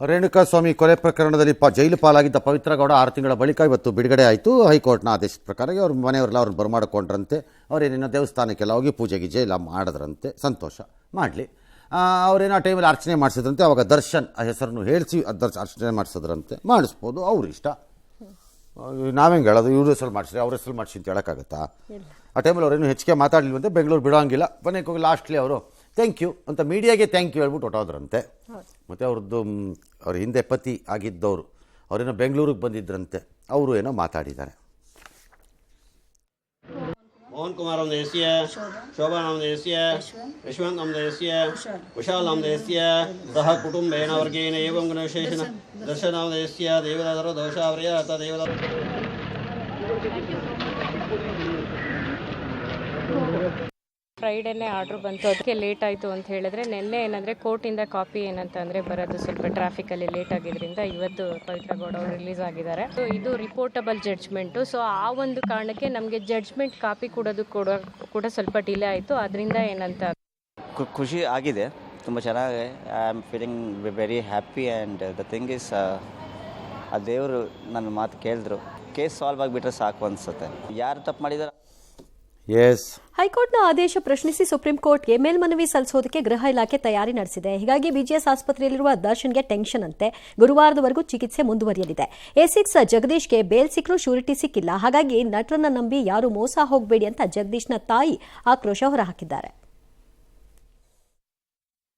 ರೇಣುಕಾಸ್ವಾಮಿ ಕೊಲೆ ಪ್ರಕರಣದಲ್ಲಿ ಜೈಲು ಪಾಲಾಗಿದ್ದ ಪವಿತ್ರ ಗೌಡ 6 ತಿಂಗಳ ಬಳಿಕ ಇವತ್ತು ಬಿಡುಗಡೆ ಆಯಿತು. ಹೈಕೋರ್ಟ್ನ ಆದೇಶದ ಪ್ರಕಾರ ಅವ್ರ ಮನೆಯವರೆಲ್ಲ ಅವ್ರನ್ನ ಬರಮಾಡಿಕೊಂಡ್ರಂತೆ. ಅವರೇನೇನೋ ದೇವಸ್ಥಾನಕ್ಕೆಲ್ಲ ಹೋಗಿ ಪೂಜೆ ಗೀಜೆ ಎಲ್ಲ ಮಾಡಿದ್ರಂತೆ. ಸಂತೋಷ ಮಾಡಲಿ. ಅವರೇನೋ ಆ ಟೈಮಲ್ಲಿ ಅರ್ಚನೆ ಮಾಡಿಸಿದ್ರಂತೆ. ಅವಾಗ ದರ್ಶನ್ ಆ ಹೆಸರನ್ನು ಹೇಳಿಸಿ ಅರ್ಚನೆ ಮಾಡಿಸಿದ್ರಂತೆ. ಮಾಡಿಸ್ಬೋದು, ಅವ್ರ ಇಷ್ಟ. ನಾವೇಂಗೆ ಹೇಳೋದು ಇವ್ರ ಹೆಸರು ಮಾಡಿಸ್ರಿ ಅವ್ರ ಹೆಸರು ಮಾಡಿಸಿ ಅಂತ ಹೇಳೋಕ್ಕಾಗತ್ತಾ? ಆ ಟೈಮಲ್ಲಿ ಅವರೇನು ಹೆಚ್ಚಿಗೆ ಮಾತಾಡಲಿಲ್ವಂತೆ. ಬೆಂಗಳೂರು ಬಿಡೋಂಗಿಲ್ಲ. ಕೊನೆಗೆ ಹೋಗಿ ಲಾಸ್ಟ್ಲಿ ಅವರು ಥ್ಯಾಂಕ್ ಯು ಅಂತ ಮೀಡಿಯಾಗೆ ಥ್ಯಾಂಕ್ ಯು ಹೇಳ್ಬಿಟ್ಟು ಹೊಟ್ಟೋದ್ರಂತೆ. ಮತ್ತು ಅವ್ರದ್ದು ಅವ್ರ ಹಿಂದೆ ಪತಿ ಆಗಿದ್ದವರು ಅವರೇನೋ ಬೆಂಗಳೂರಿಗೆ ಬಂದಿದ್ದರಂತೆ. ಅವರು ಏನೋ ಮಾತಾಡಿದ್ದಾರೆ. ಮೋಹನ್ ಕುಮಾರ್ ನಾಮಧೇಯಸ್ಯ, ಶೋಭಾ ನಾಮಧೇಯಸ್ಯ, ಯಶವಂತ್ ನಾಮಧೇಯಸ್ಯ, ವಿಶಾಲ್ ನಾಮಧೇಯಸ್ಯ ಸಹ ಕುಟುಂಬೇನ ವರ್ಗೇಣ ಏವಂ ಗುಣವಿಶೇಷಣ ದರ್ಶನ ನಾಮಧೇಯಸ್ಯ ದೇವದಾದರ ದೋಷಾವರ್ಯ ಅಥ ದೇವದಾರ. ಫ್ರೈಡೇನೇ ಆರ್ಡ್ರ್ ಬಂತು, ಅದಕ್ಕೆ ಲೇಟ್ ಆಯಿತು ಅಂತ ಹೇಳಿದ್ರೆ ನಿನ್ನೆ ಏನಂದರೆ ಕೋರ್ಟಿಂದ ಕಾಪಿ ಏನಂತಂದರೆ ಬರೋದು ಸ್ವಲ್ಪ ಟ್ರಾಫಿಕಲ್ಲಿ ಲೇಟ್ ಆಗಿದ್ದರಿಂದ ಇವತ್ತು ಪವಿತ್ರ ಗೌಡ ಅವರು ರಿಲೀಸ್ ಆಗಿದ್ದಾರೆ. ಸೊ ಇದು ರಿಪೋರ್ಟಬಲ್ ಜಡ್ಜ್ಮೆಂಟು. ಸೊ ಆ ಒಂದು ಕಾರಣಕ್ಕೆ ನಮಗೆ ಜಡ್ಜ್ಮೆಂಟ್ ಕಾಪಿ ಕೂಡ ಸ್ವಲ್ಪ ಡಿಲೇ ಆಯಿತು. ಅದರಿಂದ ಏನಂತ ಖುಷಿ ಆಗಿದೆ, ತುಂಬ ಚೆನ್ನಾಗಿ. I am feeling very happy and the thing is ಆ ದೇವರು ನನ್ನ ಮಾತು ಕೇಳಿದ್ರು. ಕೇಸ್ ಸಾಲ್ವ್ ಆಗಿಬಿಟ್ರೆ ಸಾಕು ಅನಿಸುತ್ತೆ. ಯಾರು ತಪ್ಪು ಮಾಡಿದಾರೆ. ಹೈಕೋರ್ಟ್ನ ಆದೇಶ ಪ್ರಶ್ನಿಸಿ ಸುಪ್ರೀಂ ಕೋರ್ಟ್ಗೆ ಮೇಲ್ಮನವಿ ಸಲ್ಲಿಸೋದಕ್ಕೆ ಗೃಹ ಇಲಾಖೆ ತಯಾರಿ ನಡೆಸಿದೆ. ಹೀಗಾಗಿ ಬಿಜಿಎಸ್ ಆಸ್ಪತ್ರೆಯಲ್ಲಿರುವ ದರ್ಶನ್ಗೆ ಟೆನ್ಷನ್ ಅಂತೆ. ಗುರುವಾರದವರೆಗೂ ಚಿಕಿತ್ಸೆ ಮುಂದುವರಿಯಲಿದೆ. A6 ಜಗದೀಶ್ಗೆ ಬೇಲ್ ಸಿಕ್ಕರೂ ಶ್ಯೂರಿಟಿ ಸಿಕ್ಕಿಲ್ಲ. ಹಾಗಾಗಿ ನಟರನ್ನ ನಂಬಿ ಯಾರು ಮೋಸ ಹೋಗಬೇಡಿ ಅಂತ ಜಗದೀಶ್ನ ತಾಯಿ ಆಕ್ರೋಶ ಹೊರಹಾಕಿದ್ದಾರೆ.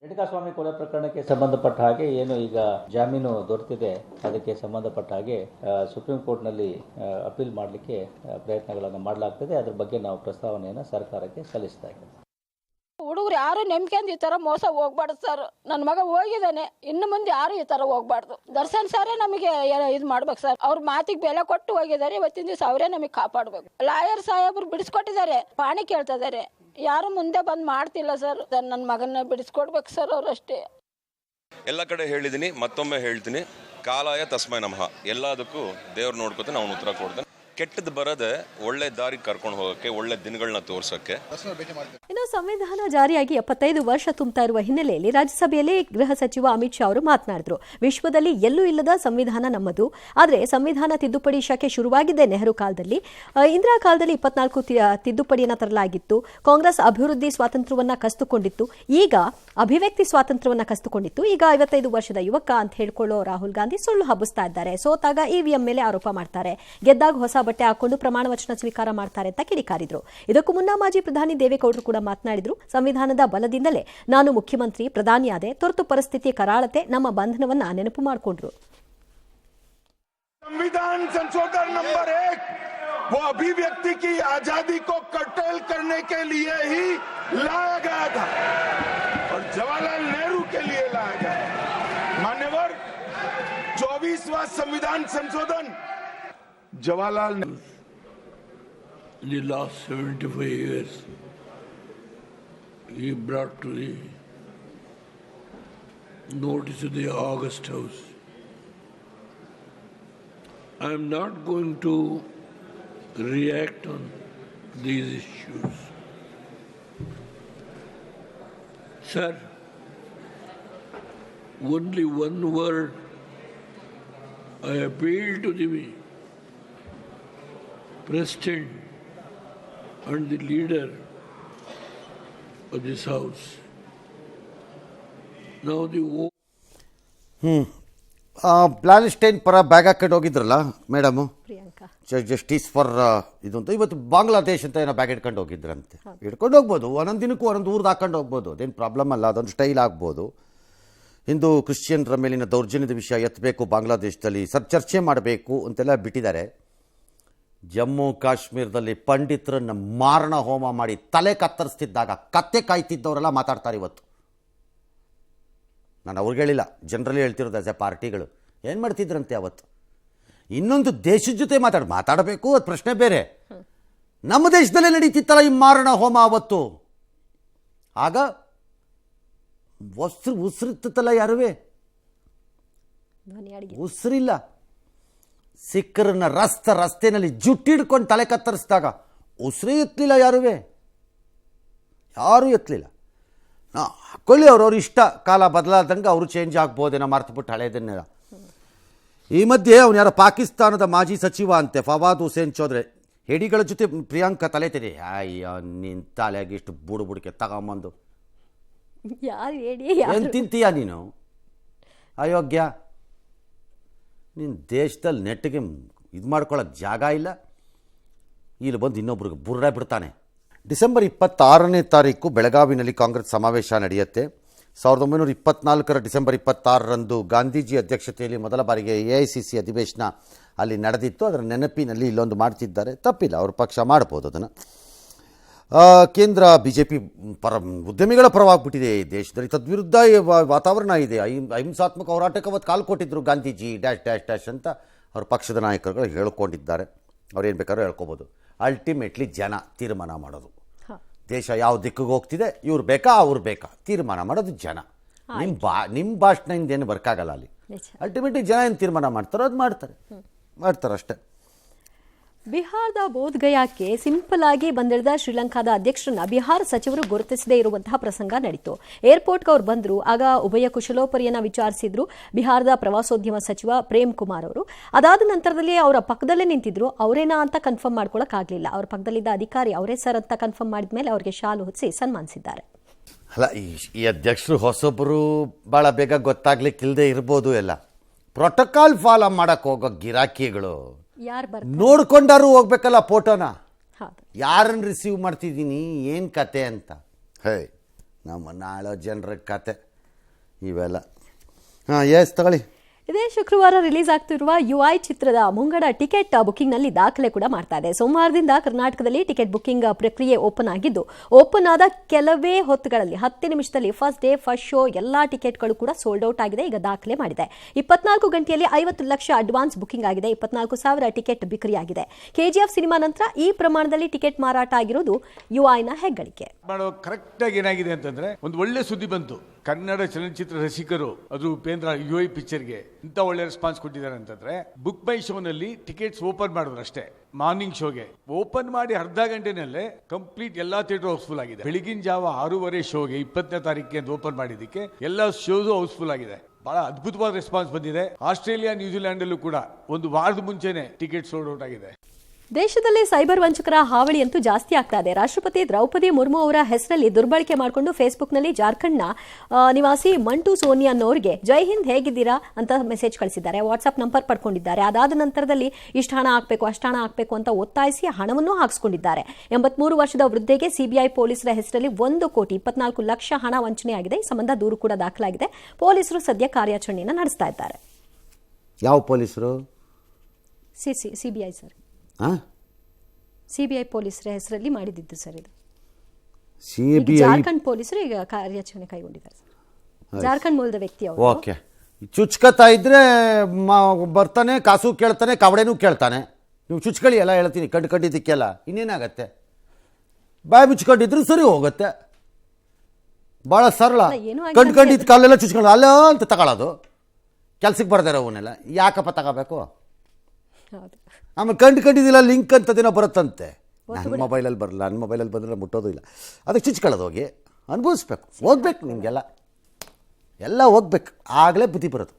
ರೇಣುಕಾಸ್ವಾಮಿ ಕೊಲೆ ಪ್ರಕರಣಕ್ಕೆ ಸಂಬಂಧಪಟ್ಟ ಹಾಗೆ ಏನು ಈಗ ಜಾಮೀನು ದೊರೆತಿದೆ, ಅದಕ್ಕೆ ಸಂಬಂಧಪಟ್ಟ ಹಾಗೆ ಸುಪ್ರೀಂ ಕೋರ್ಟ್ನಲ್ಲಿ ಅಪೀಲ್ ಮಾಡಲಿಕ್ಕೆ ಪ್ರಯತ್ನಗಳನ್ನು ಮಾಡಲಾಗ್ತದೆ. ಅದ್ರ ಬಗ್ಗೆ ನಾವು ಪ್ರಸ್ತಾವನೆಯನ್ನು ಸರ್ಕಾರಕ್ಕೆ ಸಲ್ಲಿಸ್ತಾ ಇದ್ದೇವೆ. ಹುಡುಗರು ಯಾರು ನೆಮ್ಕೊಂಡು ಈ ತರ ಮೋಸ ಹೋಗ್ಬಾರ್ದು ಸರ್. ನನ್ನ ಮಗ ಹೋಗಿದ್ದಾನೆ, ಇನ್ನು ಮುಂದೆ ಯಾರು ಈ ತರ ಹೋಗ್ಬಾರ್ದು. ದರ್ಶನ್ ಸರೇ ನಮಗೆ ಇದು ಮಾಡ್ಬೇಕು ಸರ್. ಅವ್ರ ಮಾತಿಗೆ ಬೆಲೆ ಕೊಟ್ಟು ಹೋಗಿದ್ದಾರೆ. ಇವತ್ತಿನ ದಿವಸ ಅವರೇ ನಮಗೆ ಕಾಪಾಡ್ಬೇಕು. ಲಾಯರ್ ಸಾಹೇಬ್ರು ಬಿಡಿಸ್ಕೊಟ್ಟಿದ್ದಾರೆ, ಪಾಣಿ ಕೇಳ್ತಾ ಇದ್ದಾರೆ. ಯಾರು ಮುಂದೆ ಬಂದು ಮಾಡ್ತಿಲ್ಲ ಸರ್. ನನ್ನ ಮಗನ ಬಿಡಿಸ್ಕೊಡ್ಬೇಕು ಸರ್ ಅವರಷ್ಟೇ. ಎಲ್ಲ ಕಡೆ ಹೇಳಿದ್ದೀನಿ, ಮತ್ತೊಮ್ಮೆ ಹೇಳ್ತೀನಿ, ಕಾಲಾಯ ತಸ್ಮೈ ನಮಃ. ಎಲ್ಲದಕ್ಕೂ ದೇವ್ರು ನೋಡ್ಕೊತ ನಾವು ಉತ್ತರ ಕೊಡ್ತೇನೆ. ಕೆಟ್ಟದ್ದು ಬರದೆ ಒಳ್ಳೆ ದಾರಿ ಕರ್ಕೊಂಡು ಹೋಗಕ್ಕೆ, ಒಳ್ಳೆ ದಿನಗಳನ್ನ ತೋರ್ಸಕ್ಕೆ. ಇನ್ನು ಸಂವಿಧಾನ ಜಾರಿಯಾಗಿ 75 ವರ್ಷ ತುಂಬುತ್ತಾ ಇರುವ ಹಿನ್ನೆಲೆಯಲ್ಲಿ ರಾಜ್ಯಸಭೆಯಲ್ಲಿ ಗೃಹ ಸಚಿವ ಅಮಿತ್ ಶಾ ಅವರು ಮಾತನಾಡಿದರು. ವಿಶ್ವದಲ್ಲಿ ಎಲ್ಲೂ ಇಲ್ಲದ ಸಂವಿಧಾನ ನಮ್ಮದು. ಆದರೆ ಸಂವಿಧಾನ ತಿದ್ದುಪಡಿ ಶಕೆ ಶುರುವಾಗಿದ್ದೇ ನೆಹರು ಕಾಲದಲ್ಲಿ. ಇಂದಿರಾ ಕಾಲದಲ್ಲಿ 24 ತಿದ್ದುಪಡಿಯನ್ನು ತರಲಾಗಿತ್ತು. ಕಾಂಗ್ರೆಸ್ ಅಭಿವೃದ್ಧಿ ಸ್ವಾತಂತ್ರ್ಯವನ್ನ ಕಸಿದುಕೊಂಡಿತ್ತು. ಈಗ ಅಭಿವ್ಯಕ್ತಿ ಸ್ವಾತಂತ್ರ್ಯವನ್ನ ಕಸಿದುಕೊಂಡಿತ್ತು. ಈಗ 55 ವರ್ಷದ ಯುವಕ ಅಂತ ಹೇಳ್ಕೊಳ್ಳೋ ರಾಹುಲ್ ಗಾಂಧಿ ಸುಳ್ಳು ಹಬ್ಬಿಸ್ತಾ ಇದ್ದಾರೆ. ಸೋತಾಗ ಇವಿಎಂ ಮೇಲೆ ಆರೋಪ ಮಾಡ್ತಾರೆ, ಗೆದ್ದಾಗ ಹೊಸ ಬಟ್ಟೆ ಹಾಕೊಂಡು ಪ್ರಮಾಣ ವಚನ ಸ್ವೀಕಾರ ಮಾಡ್ತಾರೆ ಅಂತ ಕಿಡಿಕಾರಿದ್ರು. ಇದಕ್ಕೂ ಮುನ್ನ ಮಾಜಿ ಪ್ರಧಾನಿ ದೇವೇಗೌಡರು ಕೂಡ ಮಾತನಾಡಿದ್ರು. ಸಂವಿಧಾನದ ಬಲದಿಂದಲೇ ನಾನು ಮುಖ್ಯಮಂತ್ರಿ ಪ್ರಧಾನಿಯಾದೆ. ತುರ್ತು ಪರಿಸ್ಥಿತಿ ಕರಾಳತೆ ನಮ್ಮ ಬಂಧನವನ್ನ ನೆನಪು ಮಾಡಿಕೊಂಡ್ರು. संविधान संशोधन नंबर 1 वो अभिव्यक्ति की आजादी को कर्टेल करने के लिए ही लाया गया था और जवाहरलाल नेहरू के लिए लाया गया। मान्यवर 24वां संविधान संशोधन Jawaharlal Nehru in the last 75 years he brought to the notice of the August House. I am not going to react on these issues. Sir, only one word I appeal to the President and the leader of this house. Now the ಪ್ಲಾನಿಸ್ಟೈನ್ ಪರ bag ಹಾಕೊಂಡು ಹೋಗಿದ್ರಲ್ಲ madam, justice for ಇದು ಅಂತ. ಇವತ್ತು ಬಾಂಗ್ಲಾದೇಶ್ ಅಂತ ಏನೋ bag ಇಟ್ಕೊಂಡು ಹೋಗಿದ್ರಂತೆ. ಇಟ್ಕೊಂಡು ಹೋಗ್ಬೋದು, ಒಂದೊಂದು ದಿನಕ್ಕೂ ಒಂದೊಂದು ಊರ್ದು ಹಾಕೊಂಡು ಹೋಗ್ಬೋದು, ಅದೇನು ಪ್ರಾಬ್ಲಮ್ ಅಲ್ಲ. ಅದೊಂದು ಸ್ಟೈಲ್ ಆಗ್ಬೋದು. ಹಿಂದೂ ಕ್ರಿಶ್ಚಿಯನ್ರ ಮೇಲಿನ ದೌರ್ಜನ್ಯದ ವಿಷಯ ಎತ್ತಬೇಕು, ಬಾಂಗ್ಲಾದೇಶದಲ್ಲಿ ಚರ್ಚೆ ಮಾಡಬೇಕು ಅಂತೆಲ್ಲ ಬಿಟ್ಟಿದ್ದಾರೆ. ಜಮ್ಮು ಕಾಶ್ಮೀರದಲ್ಲಿ ಪಂಡಿತರನ್ನು ಮಾರಣ ಹೋಮ ಮಾಡಿ ತಲೆ ಕತ್ತರಿಸ್ತಿದ್ದಾಗ ಕತ್ತೆ ಕಾಯ್ತಿದ್ದವರೆಲ್ಲ ಮಾತಾಡ್ತಾರೆ ಇವತ್ತು. ನಾನು ಅವ್ರಿಗೆ ಹೇಳಿಲ್ಲ, ಜನರಲಿ ಹೇಳ್ತಿರೋದು ಆಸ್ ಎ ಪಾರ್ಟಿಗಳು ಏನು ಮಾಡ್ತಿದ್ರಂತೆ ಅವತ್ತು. ಇನ್ನೊಂದು ದೇಶದ ಜೊತೆ ಮಾತಾಡಬೇಕು, ಅದು ಪ್ರಶ್ನೆ ಬೇರೆ. ನಮ್ಮ ದೇಶದಲ್ಲೇ ನಡೀತಿತ್ತಲ್ಲ ಈ ಮಾರಣ ಹೋಮ ಅವತ್ತು. ಆಗ ಉಸಿರಿತ್ತಲ್ಲ, ಯಾರುವೇ ಉಸಿರಿಲ್ಲ. ಸಿಖ್ಖರನ್ನ ರಸ್ತೆನಲ್ಲಿ ಜುಟ್ಟಿಡ್ಕೊಂಡು ತಲೆ ಕತ್ತರಿಸಿದಾಗ ಉಸಿರೇ ಎತ್ತಲಿಲ್ಲ, ಯಾರೂ ಎತ್ತಲಿಲ್ಲ. ಹಾಕ್ಕೊಳ್ಳಿ, ಅವ್ರವ್ರ ಇಷ್ಟ. ಕಾಲ ಬದಲಾದಂಗೆ ಅವರು ಚೇಂಜ್ ಆಗ್ಬೋದೇನೋ, ಮರ್ತುಬಿಟ್ಟು ಹಳೇದನ್ನೆಲ್ಲ. ಈ ಮಧ್ಯೆ ಅವನು ಯಾರೋ ಪಾಕಿಸ್ತಾನದ ಮಾಜಿ ಸಚಿವ ಅಂತೆ, ಫವಾದ್ ಹುಸೇನ್ ಚೌಧರಿ, ಹೆಡಿಗಳ ಜೊತೆ ಪ್ರಿಯಾಂಕಾ ತಲೆ ತಿರಿ. ಅಯ್ಯೋ ನಿನ್ನ ತಲೆಗೆ ಇಷ್ಟು ಬುಡುಬುಡಿಕೆ ತಗೊಂಬಂದು ಯಾರು ಹೇಳಿ? ಏನು ತಿಂತೀಯ ನೀನು? ಅಯೋಗ್ಯ. ನಿನ್ನ ದೇಶದಲ್ಲಿ ನೆಟ್ಟಿಗೆ ಇದು ಮಾಡ್ಕೊಳ್ಳೋಕೆ ಜಾಗ ಇಲ್ಲ, ಇಲ್ಲಿ ಬಂದು ಇನ್ನೊಬ್ರಿಗೆ ಬುರ್ರೆ ಬಿಡ್ತಾನೆ. ಡಿಸೆಂಬರ್ 26ನೇ ತಾರೀಕು ಬೆಳಗಾವಿನಲ್ಲಿ ಕಾಂಗ್ರೆಸ್ ಸಮಾವೇಶ ನಡೆಯುತ್ತೆ. 1924 ಡಿಸೆಂಬರ್ 26ರಂದು ಗಾಂಧೀಜಿ ಅಧ್ಯಕ್ಷತೆಯಲ್ಲಿ ಮೊದಲ ಬಾರಿಗೆ AICC ಅಧಿವೇಶನ ಅಲ್ಲಿ ನಡೆದಿತ್ತು. ಅದರ ನೆನಪಿನಲ್ಲಿ ಇಲ್ಲೊಂದು ಮಾಡ್ತಿದ್ದಾರೆ, ತಪ್ಪಿಲ್ಲ, ಅವ್ರ ಪಕ್ಷ ಮಾಡ್ಬೋದು ಅದನ್ನು. ಕೇಂದ್ರ BJP ಪರ ಉದ್ಯಮಿಗಳ ಪರವಾಗ್ಬಿಟ್ಟಿದೆ ಈ ದೇಶದಲ್ಲಿ, ತದ್ವಿರುದ್ಧ ವಾತಾವರಣ ಇದೆ. ಅಹಿಂಸಾತ್ಮಕ ಹೋರಾಟಕ್ಕೆ ಅವತ್ತು ಕಾಲು ಕೊಟ್ಟಿದ್ದರು ಗಾಂಧೀಜಿ ಡ್ಯಾಶ್ ಡ್ಯಾಶ್ ಡ್ಯಾಶ್ ಅಂತ ಅವ್ರ ಪಕ್ಷದ ನಾಯಕರುಗಳು ಹೇಳ್ಕೊಂಡಿದ್ದಾರೆ. ಅವ್ರೇನು ಬೇಕಾದ್ರೂ ಹೇಳ್ಕೊಬೋದು. ಅಲ್ಟಿಮೇಟ್ಲಿ ಜನ ತೀರ್ಮಾನ ಮಾಡೋದು. ದೇಶ ಯಾವ ದಿಕ್ಕಿಗೆ ಹೋಗ್ತಿದೆ, ಇವ್ರು ಬೇಕಾ ಅವ್ರು ಬೇಕಾ ತೀರ್ಮಾನ ಮಾಡೋದು ಜನ. ನಿಮ್ಮ ಭಾಷಣದಿಂದ ಏನು ಬರ್ಕಾಗಲ್ಲ ಅಲ್ಲಿ. ಅಲ್ಟಿಮೇಟ್ಲಿ ಜನ ಏನು ತೀರ್ಮಾನ ಮಾಡ್ತಾರೋ ಅದು ಮಾಡ್ತಾರೆ ಅಷ್ಟೇ. ಬಿಹಾರದ ಬೋಧ್ಗಯಾಕ್ಕೆ ಸಿಂಪಲ್ ಆಗಿ ಬಂದಿಳಿದ ಶ್ರೀಲಂಕಾದ ಅಧ್ಯಕ್ಷರನ್ನ ಬಿಹಾರ ಸಚಿವರು ಗುರುತಿಸದೇ ಇರುವಂತಹ ಪ್ರಸಂಗ ನಡೀತು. ಏರ್ಪೋರ್ಟ್ಗೆ ಅವ್ರು ಬಂದರು. ಆಗ ಉಭಯ ಕುಶಲೋಪರಿಯನ್ನ ವಿಚಾರಿಸಿದ್ರು ಬಿಹಾರದ ಪ್ರವಾಸೋದ್ಯಮ ಸಚಿವ ಪ್ರೇಮ್ ಕುಮಾರ್ ಅವರು. ಅದಾದ ನಂತರದಲ್ಲಿ ಅವರ ಪಕ್ಕದಲ್ಲೇ ನಿಂತಿದ್ರು. ಅವರೇನಾ ಅಂತ ಕನ್ಫರ್ಮ್ ಮಾಡ್ಕೊಳಕ್ ಆಗ್ಲಿಲ್ಲ. ಅವ್ರ ಪಕ್ಕದಲ್ಲಿದ್ದ ಅಧಿಕಾರಿ ಅವರೇ ಸರ್ ಅಂತ ಕನ್ಫರ್ಮ್ ಮಾಡಿದ ಮೇಲೆ ಅವರಿಗೆ ಶಾಲು ಹೊದಿಸಿ ಸನ್ಮಾನಿಸಿದ್ದಾರೆ. ಅಲ್ಲ, ಈ ಅಧ್ಯಕ್ಷರು ಹೊಸೊಬ್ಬರು ಭಾಳ ಬೇಗ ಗೊತ್ತಾಗ್ಲಿಕ್ಕಿಲ್ಲದೆ ಇರ್ಬೋದು. ಎಲ್ಲ ಪ್ರೋಟೋಕಾಲ್ ಫಾಲೋ ಮಾಡಕ್ಕೆ ಹೋಗೋ ಗಿರಾಕಿಗಳು ನೋಡ್ಕೊಂಡಾರು ಹೋಗ್ಬೇಕಲ್ಲ ಫೋಟೋನ. ಯಾರನ್ನು ರಿಸೀವ್ ಮಾಡ್ತಿದ್ದೀನಿ, ಏನು ಕತೆ ಅಂತ. ನಮ್ಮ ನಾಳೋ ಜನರ ಕತೆ ಇವೆಲ್ಲ. ಎಸ್ ತಗೊಳ್ಳಿ. ಇದೇ ಶುಕ್ರವಾರ ರಿಲೀಸ್ ಆಗ್ತಿರುವ UI ಚಿತ್ರದ ಮುಂಗಡ ಟಿಕೆಟ್ ಬುಕಿಂಗ್ನಲ್ಲಿ ದಾಖಲೆ ಕೂಡ ಮಾಡ್ತಾ ಇದೆ. ಸೋಮವಾರದಿಂದ ಕರ್ನಾಟಕದಲ್ಲಿ ಟಿಕೆಟ್ ಬುಕಿಂಗ್ ಪ್ರಕ್ರಿಯೆ ಓಪನ್ ಆಗಿದ್ದು, ಓಪನ್ ಆದ ಕೆಲವೇ ಹೊತ್ತುಗಳಲ್ಲಿ 10 ನಿಮಿಷದಲ್ಲಿ ಫಸ್ಟ್ ಡೇ ಫಸ್ಟ್ ಶೋ ಎಲ್ಲಾ ಟಿಕೆಟ್ಗಳು ಕೂಡ ಸೋಲ್ಡ್ ಔಟ್ ಆಗಿದೆ. ಈಗ ದಾಖಲೆ ಮಾಡಿದೆ. 24 ಗಂಟೆಯಲ್ಲಿ 50 ಲಕ್ಷ ಅಡ್ವಾನ್ಸ್ ಬುಕಿಂಗ್ ಆಗಿದೆ. 24,000 ಟಿಕೆಟ್ ಬಿಕ್ರಿಯಾಗಿದೆ. KGF ಸಿನಿಮಾ ನಂತರ ಈ ಪ್ರಮಾಣದಲ್ಲಿ ಟಿಕೆಟ್ ಮಾರಾಟ ಆಗಿರೋದು UIನ ಹೆಗ್ಗಳಿಕೆ. ಕರೆಕ್ಟ್ ಆಗಿ ಏನಾಗಿದೆ ಅಂತಂದ್ರೆ, ಒಂದು ಒಳ್ಳೆ ಸುದ್ದಿ ಬಂತು. ಕನ್ನಡ ಚಲನಚಿತ್ರ ರಸಿಕರು ಅದು ಉಪೇಂದ್ರ UI ಪಿಕ್ಚರ್ಗೆ ಇಂಥ ಒಳ್ಳೆ ರೆಸ್ಪಾನ್ಸ್ ಕೊಟ್ಟಿದ್ದಾರೆ ಅಂತಂದ್ರೆ, ಬುಕ್ ಮೈ ಶೋನಲ್ಲಿ ಟಿಕೆಟ್ಸ್ ಓಪನ್ ಮಾಡಿದ್ರು ಅಷ್ಟೇ. ಮಾರ್ನಿಂಗ್ ಶೋಗೆ ಓಪನ್ ಮಾಡಿ ಅರ್ಧ ಗಂಟೆನಲ್ಲೇ ಕಂಪ್ಲೀಟ್ ಎಲ್ಲಾ ಥಿಯೇಟರ್ ಹೌಸ್ಫುಲ್ ಆಗಿದೆ. ಬೆಳಗಿನ ಜಾವ 6:30 ಶೋಗೆ 20ನೇ ತಾರೀಕಿಗೆ ಅಂತ ಓಪನ್ ಮಾಡಿದ್ದಕ್ಕೆ ಎಲ್ಲ ಶೋಸು ಹೌಸ್ಫುಲ್ ಆಗಿದೆ. ಬಹಳ ಅದ್ಭುತವಾದ ರೆಸ್ಪಾನ್ಸ್ ಬಂದಿದೆ. ಆಸ್ಟ್ರೇಲಿಯಾ ನ್ಯೂಜಿಲೆಂಡ್ ಅಲ್ಲೂ ಕೂಡ ಒಂದು ವಾರದ ಮುಂಚೆನೆ ಟಿಕೆಟ್ ಸೋಲ್ಡ್ ಔಟ್ ಆಗಿದೆ. ದೇಶದಲ್ಲಿ ಸೈಬರ್ ವಂಚಕರ ಹಾವಳಿ ಅಂತೂ ಜಾಸ್ತಿ ಆಗ್ತಾ ಇದೆ. ರಾಷ್ಟ್ರಪತಿ ದ್ರೌಪದಿ ಮುರ್ಮು ಅವರ ಹೆಸರಲ್ಲಿ ದುರ್ಬಳಕೆ ಮಾಡಿಕೊಂಡು ಫೇಸ್ಬುಕ್ನಲ್ಲಿ ಜಾರ್ಖಂಡ್ನ ನಿವಾಸಿ ಮಂಟು ಸೋನಿ ಅನ್ನೋರಿಗೆ ಜೈ ಹಿಂದ್ ಹೇಗಿದ್ದೀರಾ ಅಂತ ಮೆಸೇಜ್ ಕಳಿಸಿದ್ದಾರೆ. ವಾಟ್ಸ್ಆಪ್ ನಂಬರ್ ಪಡ್ಕೊಂಡಿದ್ದಾರೆ. ಅದಾದ ನಂತರದಲ್ಲಿ ಇಷ್ಟು ಹಣ ಹಾಕಬೇಕು ಅಷ್ಟು ಹಣ ಹಾಕಬೇಕು ಅಂತ ಒತ್ತಾಯಿಸಿ ಹಣವನ್ನು ಹಾಕಿಸ್ಕೊಂಡಿದ್ದಾರೆ. 83 ವರ್ಷದ ವೃದ್ಧೆಗೆ CBI ಪೊಲೀಸರ ಹೆಸರಲ್ಲಿ 1,24 ಲಕ್ಷ ಹಣ ವಂಚನೆಯಾಗಿದೆ. ಈ ಸಂಬಂಧ ದೂರು ಕೂಡ ದಾಖಲಾಗಿದೆ. ಪೊಲೀಸರು ಸದ್ಯ ಕಾರ್ಯಾಚರಣೆಯನ್ನು ನಡೆಸ್ತಾ ಇದ್ದಾರೆ. ಯಾವ ಪೊಲೀಸರು? CBI sir. CBI ಪೊಲೀಸರ ಹೆಸರಲ್ಲಿ ಮಾಡಿದ್ದು ಸರ್. ಇದು ಜಾರ್ಖಂಡ್ ಪೊಲೀಸರು ಈಗ ಕಾರ್ಯಾಚರಣೆ ಕೈಗೊಂಡಿದ್ದಾರೆ. ಜಾರ್ಖಂಡ್ ಮೂಲದ ವ್ಯಕ್ತಿ ಅವರು. ಓಕೆ. ಚುಚ್ಕತಾ ಇದ್ರೆ ಬರ್ತಾನೆ, ಕಾಸು ಕೇಳ್ತಾನೆ, ಕವಡೆನೂ ಕೇಳ್ತಾನೆ. ನೀವು ಚುಚ್ಕೊಳ್ಳಿ ಎಲ್ಲ ಹೇಳ್ತೀನಿ, ಕಂಡಿದ್ದಕ್ಕೆಲ್ಲ ಇನ್ನೇನಾಗತ್ತೆ. ಬಾಯಿ ಮುಚ್ಕೊಂಡಿದ್ರು ಸರಿ ಹೋಗುತ್ತೆ. ಭಾಳ ಸರಳ. ಕಂಡಿದ್ದ ಕಾಲೆಲ್ಲ ಚುಚ್ಕೊಂಡು ಅಲ್ಲ ಅಂತ ತಗೊಳ್ಳೋದು. ಕೆಲ್ಸಕ್ಕೆ ಬರ್ದಾರೆ ಅವನ್ನೆಲ್ಲ ಯಾಕಪ್ಪ ತಗೋಬೇಕು? ಆಮೇಲೆ ಕಂಡಿದ್ದಿಲ್ಲ ಲಿಂಕ್ ಅಂತದೇನೋ ಬರುತ್ತಂತೆ. ನನ್ನ ಮೊಬೈಲಲ್ಲಿ ಬರಲ್ಲ, ನನ್ನ ಮೊಬೈಲಲ್ಲಿ ಬಂದರೆ ಮುಟ್ಟೋದು ಇಲ್ಲ. ಅದಕ್ಕೆ ಚುಚ್ಕೊಳ್ಳೋದು ಹೋಗಿ ಅನುಭವಿಸ್ಬೇಕು. ಹೋಗ್ಬೇಕು, ನಿಮಗೆಲ್ಲ ಹೋಗ್ಬೇಕು, ಆಗಲೇ ಬುದ್ಧಿ ಬರೋದು.